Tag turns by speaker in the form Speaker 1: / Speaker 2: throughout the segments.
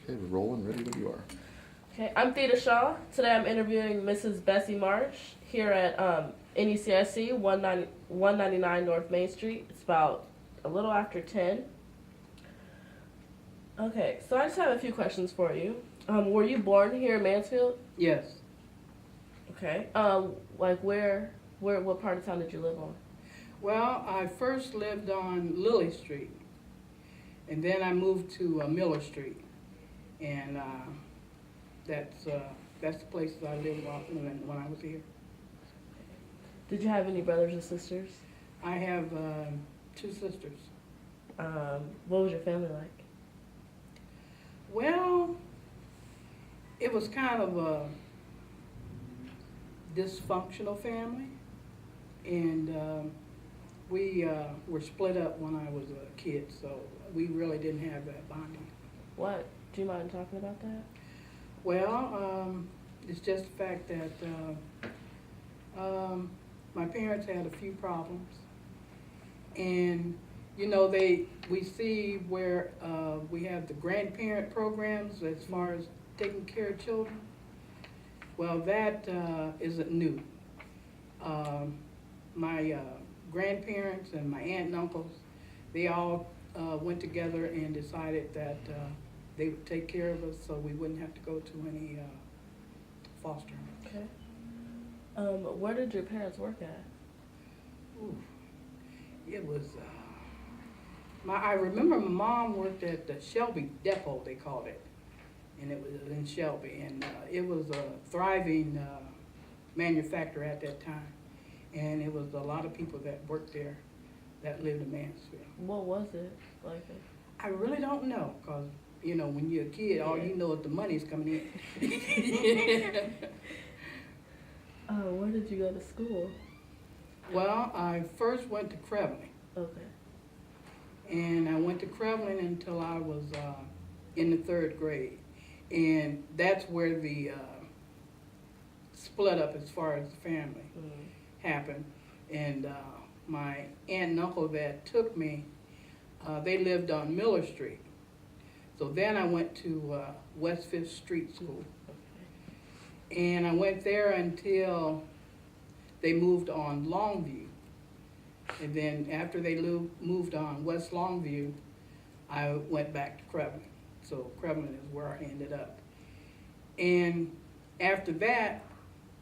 Speaker 1: Okay, we're rolling, ready when you are.
Speaker 2: Okay, I'm Theda Shaw. Today I'm interviewing Mrs. Bessie Marsh here at NECIC 199 North Main Street. It's about a little after 10. Okay, so I just have a few questions for you. Were you born here in Mansfield?
Speaker 3: Yes.
Speaker 2: Okay. Like what part of town did you live on?
Speaker 3: Well, I first lived on Lily Street, and then I moved to Miller Street, and that's the places I lived when I was here.
Speaker 2: Did you have any brothers or sisters?
Speaker 3: I have 2 sisters.
Speaker 2: What was your family like?
Speaker 3: Well, it was kind of a dysfunctional family, and we were split up when I was a kid, so we really didn't have that bonding.
Speaker 2: What? Do you mind talking about that?
Speaker 3: Well, it's just the fact that my parents had a few problems, and you know, we see where we have the grandparent programs as far as taking care of children. Well, that isn't new. My grandparents and my aunt and uncles, they all went together and decided that they would take care of us so we wouldn't have to go to any foster homes.
Speaker 2: Okay. Where did your parents work at?
Speaker 3: Ooh, it was, I remember my mom worked at the Shelby Depot, they called it, and it was in Shelby, and it was a thriving manufacturer at that time, and it was a lot of people that worked there that lived in Mansfield.
Speaker 2: What was it like?
Speaker 3: I really don't know, because, you know, when you're a kid, all you know is the money's coming in.
Speaker 2: Where did you go to school?
Speaker 3: Well, I first went to Crevlin.
Speaker 2: Okay.
Speaker 3: And I went to Crevlin until I was in the 3rd grade. And that's where the split up as far as the family happened. And my aunt and uncle that took me, they lived on Miller Street. So then I went to West 5th Street School. And I went there until they moved on Longview. And then after they moved on West Longview, I went back to Crevlin. So Crevlin is where I ended up. And after that,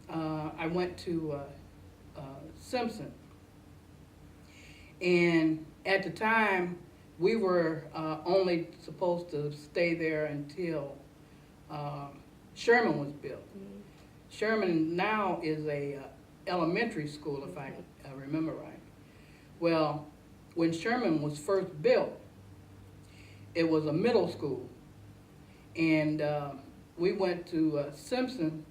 Speaker 3: I went to Simpson. And at the time, we were only supposed to stay there until Sherman was built. Sherman now is a elementary school, if I remember right. Well, when Sherman was first built, it was a middle school. And we went to Simpson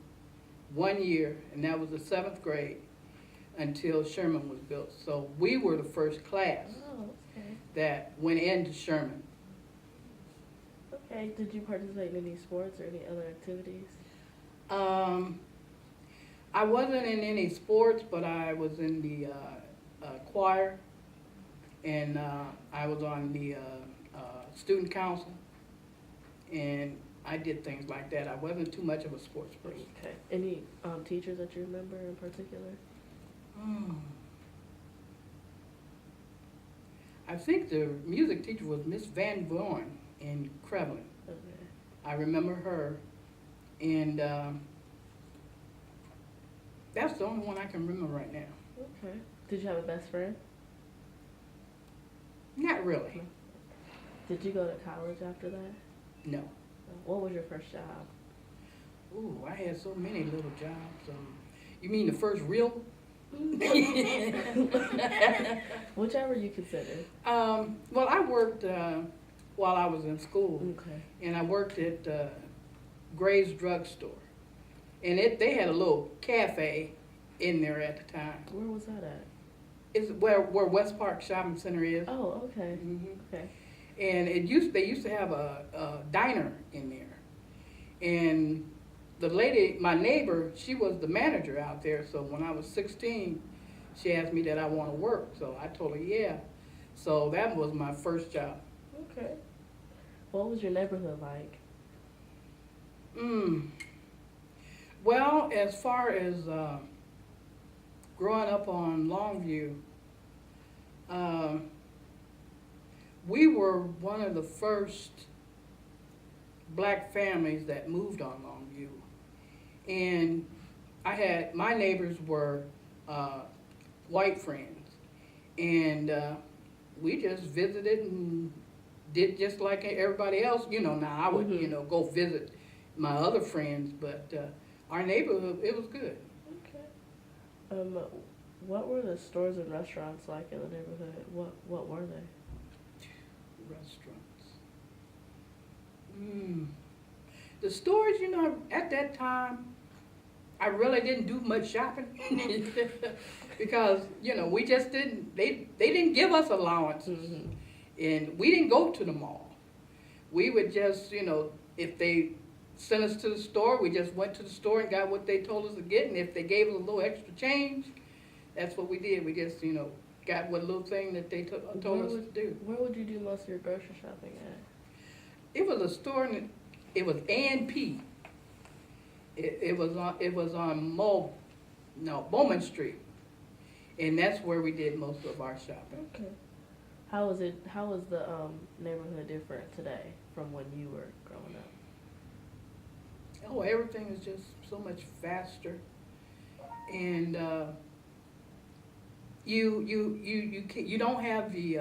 Speaker 3: 1 year, and that was the 7th grade, until Sherman was built. So we were the first class that went into Sherman.
Speaker 2: Okay, did you participate in any sports or any other activities?
Speaker 3: I wasn't in any sports, but I was in the choir, and I was on the student council, and I did things like that. I wasn't too much of a sports person.
Speaker 2: Okay. Any teachers that you remember in particular?
Speaker 3: I think the music teacher was Miss Van Vorn in Crevlin.
Speaker 2: Okay.
Speaker 3: I remember her, and that's the only one I can remember right now.
Speaker 2: Okay. Did you have a best friend?
Speaker 3: Not really.
Speaker 2: Did you go to college after that?
Speaker 3: No.
Speaker 2: What was your first job?
Speaker 3: Ooh, I had so many little jobs. You mean the first real?
Speaker 2: Whichever you consider.
Speaker 3: Well, I worked while I was in school.
Speaker 2: Okay.
Speaker 3: And I worked at Gray's Drugstore. And they had a little cafe in there at the time.
Speaker 2: Where was that at?
Speaker 3: It's where West Park Shopping Center is.
Speaker 2: Oh, okay. Okay.
Speaker 3: And they used to have a diner in there. And the lady, my neighbor, she was the manager out there. So when I was 16, she asked me that I want to work. So I told her, yeah. So that was my first job.
Speaker 2: Okay. What was your neighborhood like?
Speaker 3: Mm. Well, as far as growing up on Longview, um, we were one of the first black families that moved on Longview. And my neighbors were white friends. And we just visited and did just like everybody else. Now I would, go visit my other friends, but our neighborhood, it was good.
Speaker 2: Okay. What were the stores and restaurants like in the neighborhood? What were they?
Speaker 3: Restaurants. The stores, at that time, I really didn't do much shopping because, we just didn't, they didn't give us allowances.
Speaker 2: Mm-hmm.
Speaker 3: And we didn't go to the mall. We would just, if they sent us to the store, we just went to the store and got what they told us to get. And if they gave us a little extra change, that's what we did. We just, got what little thing that they told us to do.
Speaker 2: Where would you do most of your grocery shopping at?
Speaker 3: It was a store, it was A&P. It was on Bowman Street. And that's where we did most of our shopping.
Speaker 2: Okay. How was the neighborhood different today from when you were growing up?
Speaker 3: Oh, everything is just so much faster, and you don't have the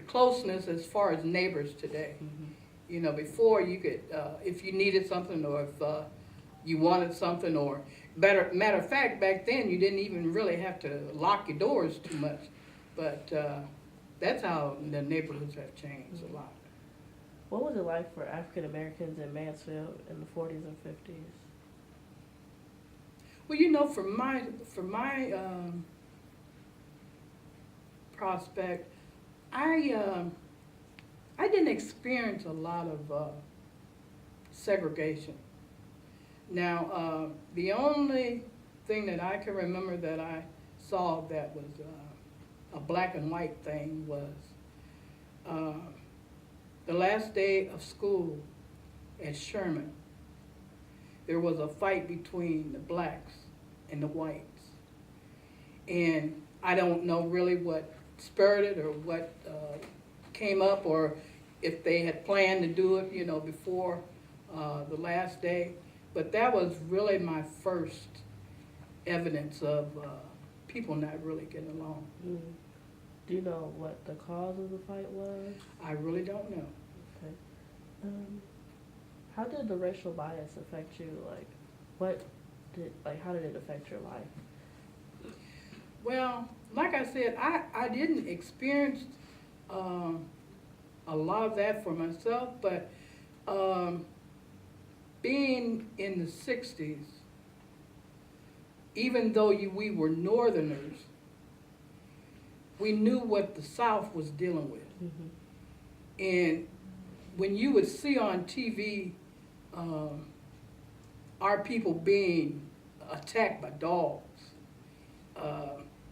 Speaker 3: closeness as far as neighbors today.
Speaker 2: Mm-hmm.
Speaker 3: Before you could, if you needed something or if you wanted something, or matter of fact, back then you didn't even really have to lock your doors too much. But that's how the neighborhoods have changed a lot.
Speaker 2: What was it like for African Americans in Mansfield in the 40s and 50s?
Speaker 3: Well, from my prospect, I didn't experience a lot of segregation. Now, the only thing that I can remember that I saw that was a black and white thing was the last day of school at Sherman. There was a fight between the blacks and the whites. And I don't know really what spurred it or what came up, or if they had planned to do it, before the last day. But that was really my first evidence of people not really getting along.
Speaker 2: Mm. Do you know what the cause of the fight was?
Speaker 3: I really don't know.
Speaker 2: Okay. How did the racial bias affect you? How did it affect your life?
Speaker 3: Well, like I said, I didn't experience a lot of that for myself, but being in the 60s, even though we were Northerners, we knew what the South was dealing with.
Speaker 2: Mm-hmm.
Speaker 3: And when you would see on TV our people being attacked by dogs,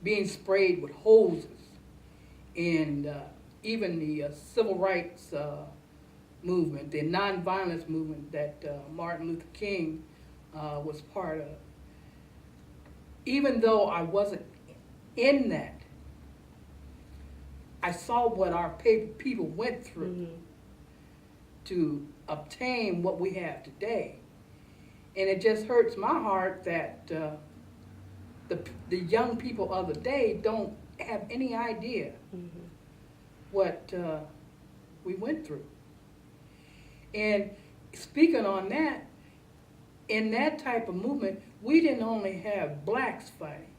Speaker 3: being sprayed with hoses, and even the civil rights movement, the nonviolence movement that Martin Luther King was part of, even though I wasn't in that, I saw what our people went through. Mm-hmm. To obtain what we have today. And it just hurts my heart that the young people of the day don't have any idea mm-hmm. what we went through. And speaking on that, in that type of movement, we didn't only have blacks fighting,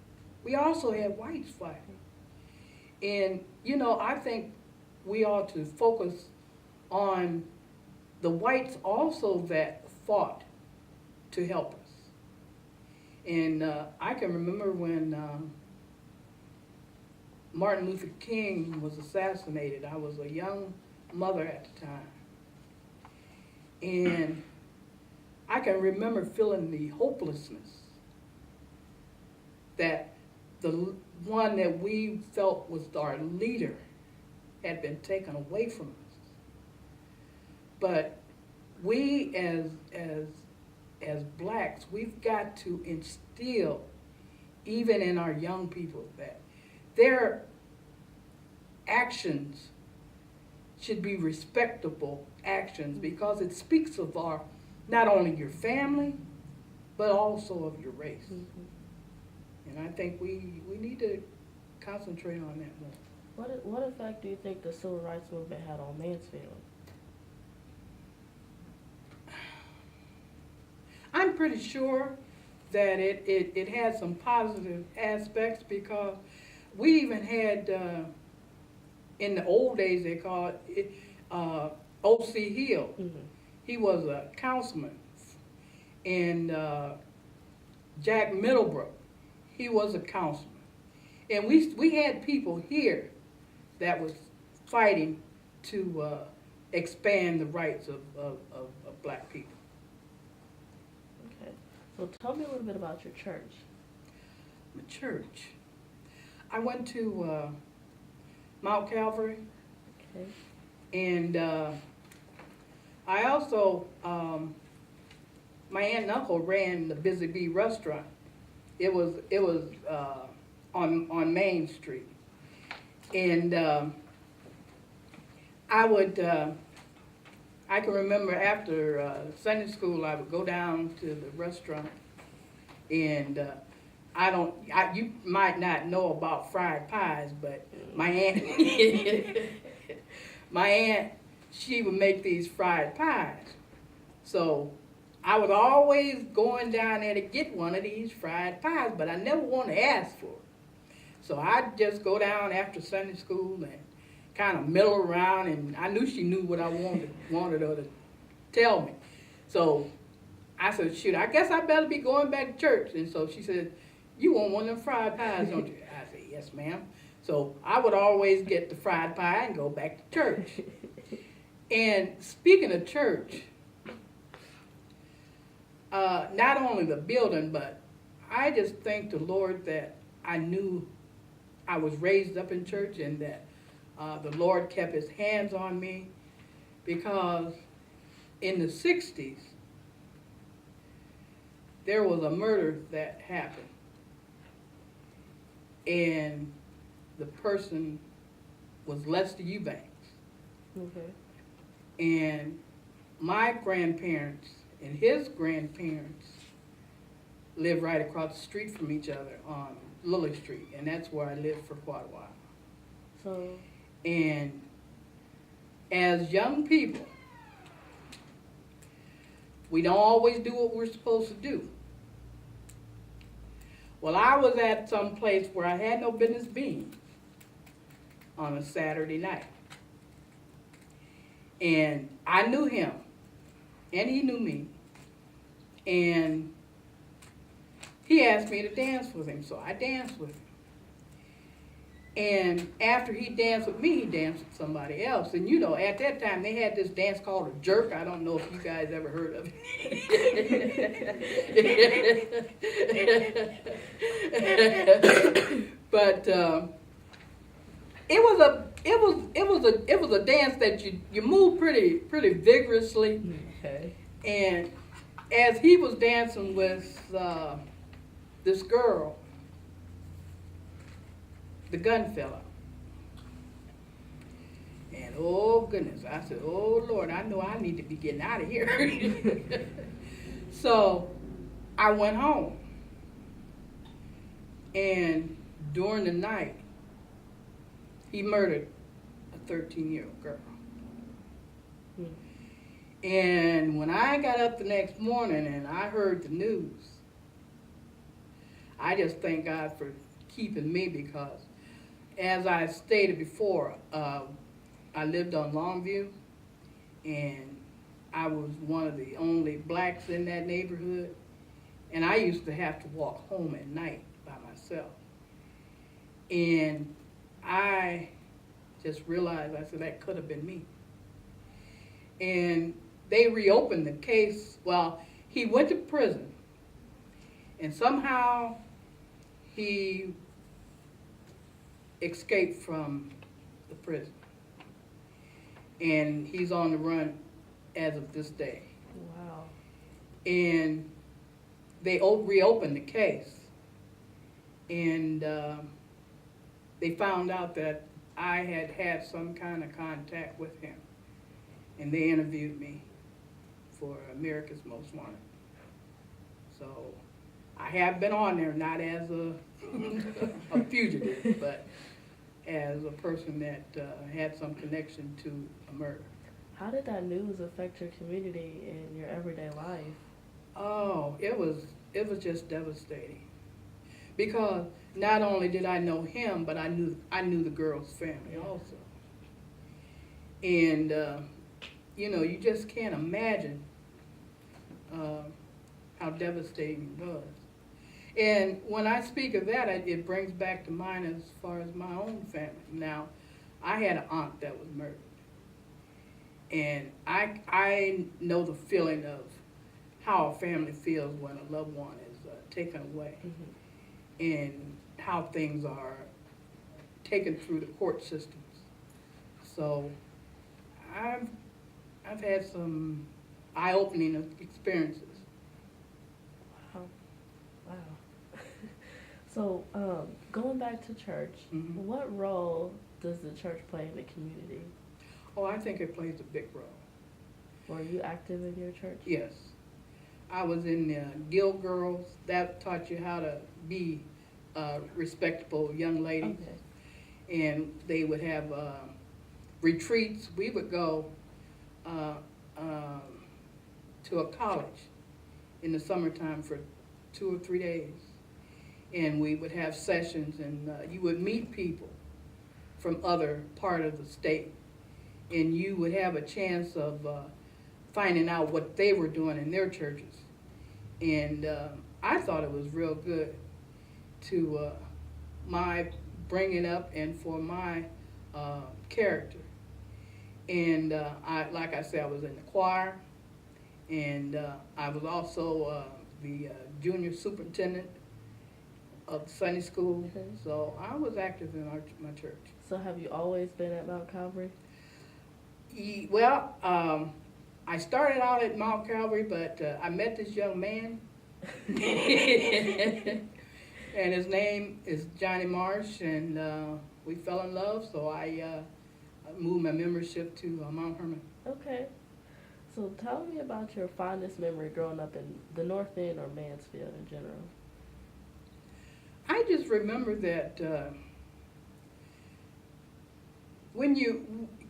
Speaker 3: we also had whites fighting. And, I think we ought to focus on the whites also that fought to help us. And I can remember when Martin Luther King was assassinated. I was a young mother at the time. And I can remember feeling the hopelessness that the one that we felt was our leader had been taken away from us. But we as blacks, we've got to instill, even in our young people, that their actions should be respectable actions, because it speaks of our, not only your family, but also of your race. And I think we need to concentrate on that more.
Speaker 2: What effect do you think the civil rights movement had on Mansfield?
Speaker 3: I'm pretty sure that it had some positive aspects, because we even had, in the old days they called it, O.C. Hill. He was a councilman. And Jack Middlebrook, he was a councilman. And we had people here that was fighting to expand the rights of black people.
Speaker 2: Okay. So tell me a little bit about your church.
Speaker 3: The church. I went to Mount Calvary.
Speaker 2: Okay.
Speaker 3: And I also, my aunt and uncle ran the Busy Bee restaurant. It was on Main Street. And I can remember after Sunday school, I would go down to the restaurant, and you might not know about fried pies, but my aunt, she would make these fried pies. So I was always going down there to get one of these fried pies, but I never wanted to ask for it. So I'd just go down after Sunday school and kind of middle around, and I knew she knew what I wanted her to tell me. So I said, shoot, I guess I better be going back to church. And so she said, you want one of them fried pies, don't you? I said, yes, ma'am. So I would always get the fried pie and go back to church. And speaking of church, not only the building, but I just thank the Lord that I knew I was raised up in church, and that the Lord kept his hands on me, because in the 60s, there was a murder that happened. And the person was Lester Eubanks.
Speaker 2: Okay.
Speaker 3: And my grandparents and his grandparents lived right across the street from each other on Lily Street, and that's where I lived for quite a while.
Speaker 2: So.
Speaker 3: And as young people, we don't always do what we're supposed to do. Well, I was at some place where I had no business being on a Saturday night. And I knew him, and he knew me. And he asked me to dance with him, so I danced with him. And after he danced with me, he danced with somebody else. And you know, at that time, they had this dance called a jerk. I don't know if you guys ever heard of it. But it was a dance that you move pretty vigorously.
Speaker 2: Okay.
Speaker 3: And as he was dancing with this girl, the gun fell out. And oh goodness, I said, oh Lord, I know I need to be getting out of here. So I went home. And during the night, he murdered a 13-year-old girl. And when I got up the next morning and I heard the news, I just thank God for keeping me, because as I stated before, I lived on Longview, and I was one of the only blacks in that neighborhood, and I used to have to walk home at night by myself. And I just realized, I said, that could have been me. And they reopened the case. Well, he went to prison, and somehow he escaped from the prison. And he's on the run as of this day.
Speaker 2: Wow.
Speaker 3: And they reopened the case. And they found out that I had had some kind of contact with him. And they interviewed me for America's Most Wanted. So I have been on there, not as a fugitive, but as a person that had some connection to a murder.
Speaker 2: How did that news affect your community and your everyday life?
Speaker 3: Oh, it was just devastating. Because not only did I know him, but I knew the girl's family also. And you know, you just can't imagine how devastating it was. And when I speak of that, it brings back to mind as far as my own family. Now, I had an aunt that was murdered. And I know the feeling of how a family feels when a loved one is taken away. Mm-hmm. And how things are taken through the court systems. So I've had some eye-opening experiences.
Speaker 2: Wow. Wow. So, going back to church, mm-hmm. what role does the church play in the community?
Speaker 3: Oh, I think it plays a big role.
Speaker 2: Were you active in your church?
Speaker 3: Yes. I was in the Guild Girls. That taught you how to be respectable young ladies. Okay. And they would have retreats. We would go to a college in the summertime for 2 or 3 days. And we would have sessions, and you would meet people from other part of the state. And you would have a chance of finding out what they were doing in their churches. And I thought it was real good to my bringing up and for my character. And like I said, I was in the choir, and I was also the junior superintendent of Sunday school. Okay. So I was active in my church.
Speaker 2: So have you always been at Mount Calvary?
Speaker 3: Well, I started out at Mount Calvary, but I met this young man, and his name is Johnny Marsh, and we fell in love, so I moved my membership to Mount Hermon.
Speaker 2: Okay. So tell me about your fondest memory growing up in the North End or Mansfield in general.
Speaker 3: I just remember that when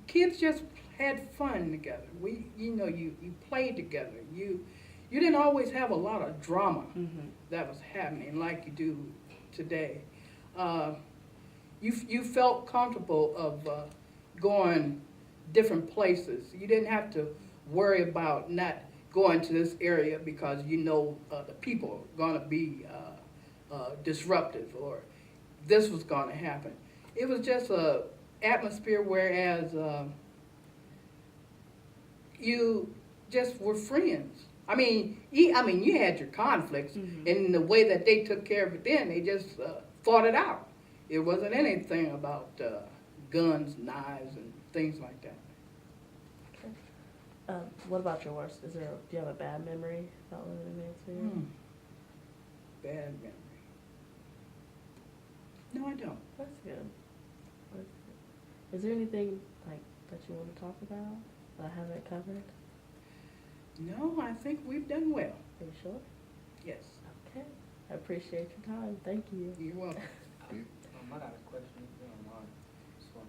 Speaker 3: kids just had fun together. You played together. You didn't always have a lot of drama mm-hmm. that was happening like you do today. You felt comfortable of going different places. You didn't have to worry about not going to this area because the people are going to be disruptive or this was going to happen. It was just a atmosphere, whereas you just were friends. I mean, you had your conflicts, mm-hmm. and the way that they took care of it then, they just fought it out. It wasn't anything about guns, knives, and things like that.
Speaker 2: Okay. What about your worst? Do you have a bad memory about living in Mansfield?
Speaker 3: Bad memory. No, I don't.
Speaker 2: That's good. Is there anything that you want to talk about that I haven't covered?
Speaker 3: No, I think we've done well.
Speaker 2: Are you sure?
Speaker 3: Yes.
Speaker 2: Okay. I appreciate your time. Thank you.
Speaker 3: You're welcome.
Speaker 1: I got a question if you don't mind. Just one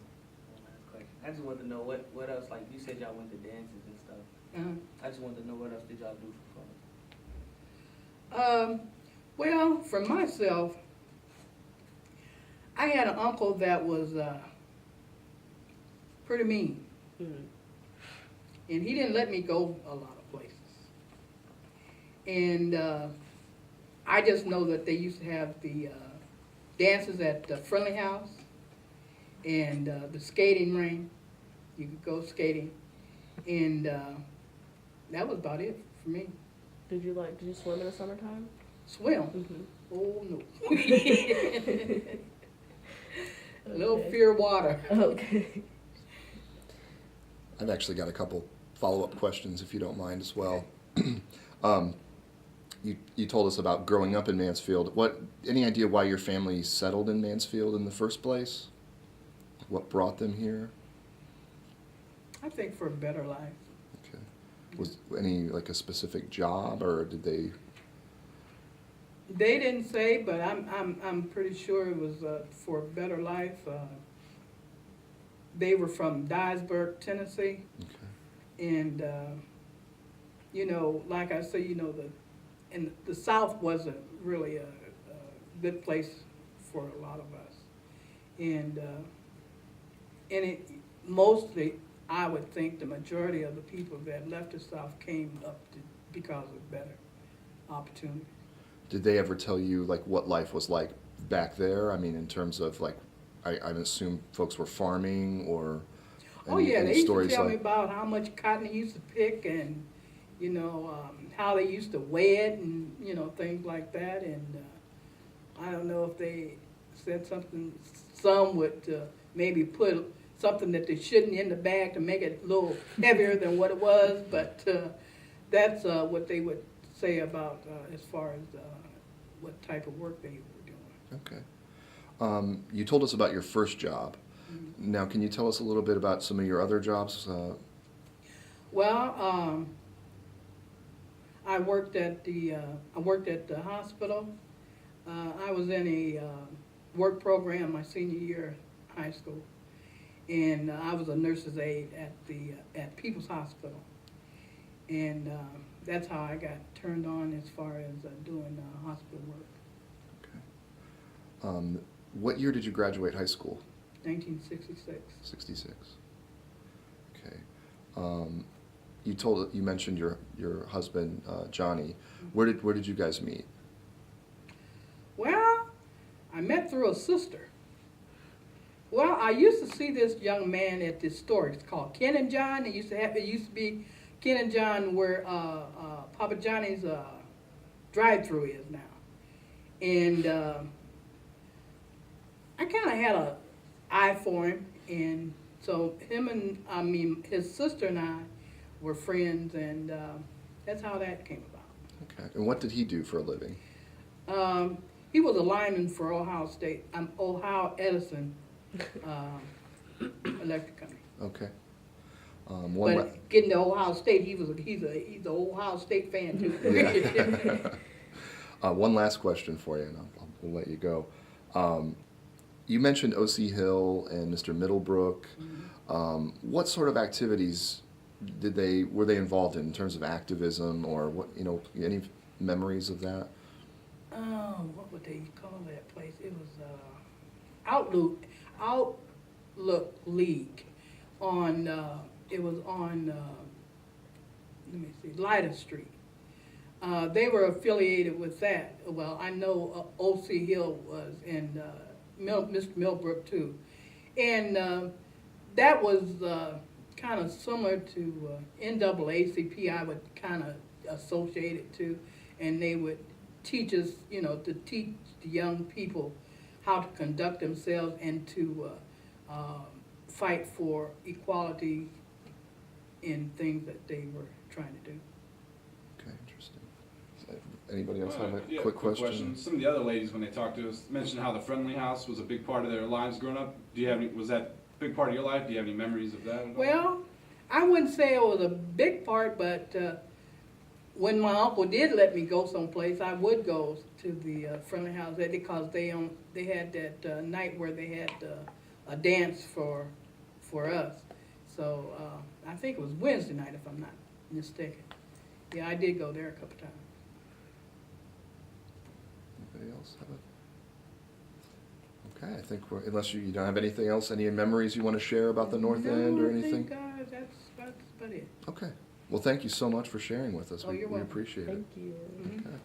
Speaker 1: last question. I just wanted to know what else, like you said y'all went to dances and stuff. I just wanted to know what else did y'all do for fun?
Speaker 3: Well, for myself, I had an uncle that was pretty mean. Mm-hmm. And he didn't let me go a lot of places. And I just know that they used to have the dances at the Friendly House and the skating ring. You could go skating. And that was about it for me.
Speaker 2: Did you swim in the summertime?
Speaker 3: Swim? Mm-hmm. Oh, no. A little fear of water.
Speaker 2: Okay.
Speaker 4: I've actually got a couple follow-up questions, if you don't mind, as well. You told us about growing up in Mansfield. Any idea why your family settled in Mansfield in the first place? What brought them here?
Speaker 3: I think for a better life.
Speaker 4: Okay. Was any like a specific job, or did they?
Speaker 3: They didn't say, but I'm pretty sure it was for a better life. They were from Dyersburg, Tennessee,
Speaker 4: Okay.
Speaker 3: and you know, like I say, you know, the South wasn't really a good place for a lot of us, and it mostly, I would think, the majority of the people that left the South came up because of better opportunities.
Speaker 4: Did they ever tell you like what life was like back there? I mean, in terms of like, I assume folks were farming or.
Speaker 3: Oh yeah, they used to
Speaker 4: stories
Speaker 3: tell
Speaker 4: like,
Speaker 3: me about how much cotton they used to pick, and you know how they used to weigh it, and you know things like that. And I don't know if they said something. Some would maybe put something that they shouldn't in the bag to make it a little heavier than what it was, but that's what they would say about as far as what type of work they were doing.
Speaker 4: Okay. You told us about your first job.
Speaker 3: Mm-hmm.
Speaker 4: Now, can you tell us a little bit about some of your other jobs?
Speaker 3: Well, I worked at the hospital. I was in a work program my senior year of high school, and I was a nurse's aide at People's Hospital, and that's how I got turned on as far as doing hospital work.
Speaker 4: Okay. What year did you graduate high school?
Speaker 3: 1966.
Speaker 4: 66. Okay. You mentioned your husband Johnny. Where did you guys meet?
Speaker 3: Well, I met through a sister. Well, I used to see this young man at this store. It's called Ken and John. It used to be Ken and John where Papa Johnny's drive-through is now. And I kind of had an eye for him, and so his sister and I were friends, and that's how that came about.
Speaker 4: Okay. And what did he do for a living?
Speaker 3: He was a lineman for Ohio Edison Electric Company.
Speaker 4: Okay.
Speaker 3: But getting to Ohio State, he's an Ohio State fan too.
Speaker 4: Yeah. One last question for you, and we'll let you go. You mentioned O.C. Hill and Mr. Middlebrook.
Speaker 3: Mm-hmm.
Speaker 4: What sort of activities were they involved in terms of activism, or what, any memories of that?
Speaker 3: Oh, what would they call that place? It was Outlook League on. It was on. Let me see, Leiter Street. They were affiliated with that. Well, I know O.C. Hill was, and Mr. Millbrook too, and that was kind of similar to NAACP. I would kind of associate it to, and they would teach us, to teach the young people how to conduct themselves and to fight for equality in things that they were trying to do.
Speaker 4: Okay, interesting. Anybody else have a
Speaker 5: Yeah,
Speaker 4: quick question?
Speaker 5: Some of the other ladies, when they talked to us, mentioned how the Friendly House was a big part of their lives growing up. Was that a big part of your life? Do you have any memories of that at all?
Speaker 3: Well, I wouldn't say it was a big part, but when my uncle did let me go someplace, I would go to the Friendly House because they had that night where they had a dance for us. So I think it was Wednesday night, if I'm not mistaken. Yeah, I did go there a couple times.
Speaker 4: Anybody else have Okay, I think unless you don't have anything else, any memories you want to share about the North End or anything?
Speaker 3: No, I think that's about it.
Speaker 4: Okay. Well, thank you so much for sharing with us.
Speaker 3: Oh, you're welcome.
Speaker 4: We appreciate it.
Speaker 2: Thank you.
Speaker 3: Mm-hmm.
Speaker 4: Okay.